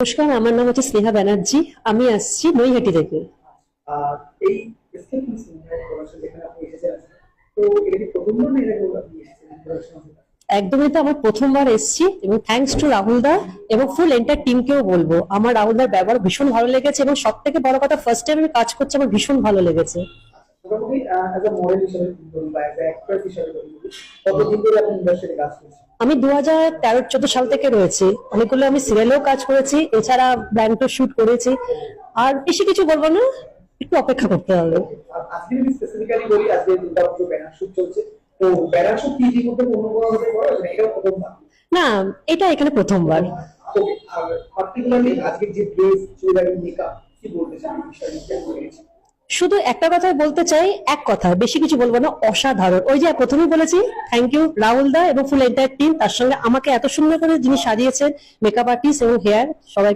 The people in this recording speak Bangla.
নমস্কার, আমার নাম হচ্ছে স্নেহা ব্যানার্জি। আমি আসছি নৈহাটি থেকে। আর এই স্টেপনি সিনেমার প্রোডাকশন যেখানে আপনি এসেছেন আজকে, তো এটা কি প্রথমবার না এর আগে আপনি এসেছেন প্রোডাকশন? একদমই তো আমার প্রথমবার এসেছি এবং থ্যাঙ্কস টু রাহুল দা এবং ফুল এন্টার টিমকেও বলবো আমার রাহুল দার ব্যবহার ভীষণ ভালো লেগেছে এবং সব থেকে বড় কথা ফার্স্ট টাইম আমি কাজ করছি, আমার ভীষণ ভালো লেগেছে। মোটামুটি অ্যাজ আ মডেল হিসেবে বলুন বা অ্যাজ আ অ্যাক্ট্রেস হিসেবে বলুন, কতদিন ধরে আপনি ইন্ডাস্ট্রিতে কাজ করছেন? আমি 2013-14 সাল থেকে রয়েছি। অনেকগুলো আমি সিরিয়ালেও কাজ করেছি, এছাড়া ব্র্যান্ডও শুট করেছি। আর বেশি কিছু বলবো না, একটু অপেক্ষা করতে হবে। আর আজকে যদি স্পেসিফিক্যালি বলি, আজকে দুর্গাপুজো ব্যানার শুট চলছে, তো ব্যানার শুট কি ইতিমধ্যে অন্য কোনো হতে পারে, মানে এটা প্রথমবার? না, এটা এখানে প্রথমবার। ওকে। আর পার্টিকুলারলি আজকে যে ড্রেস, জুয়েলারি, মেকআপ, কি বলতে চান এই বিষয়ে নিয়ে বলে গেছি? শুধু একটা কথাই বলতে চাই, এক কথা, বেশি কিছু বলবো না, অসাধারণ। ওই যে প্রথমেই বলেছি, থ্যাংক ইউ রাহুল দা এবং ফুল এন্টায়ার টিম, তার সঙ্গে আমাকে এত সুন্দর করে যিনি সাজিয়েছেন, মেকআপ আর্টিস্ট এবং হেয়ার, সবাই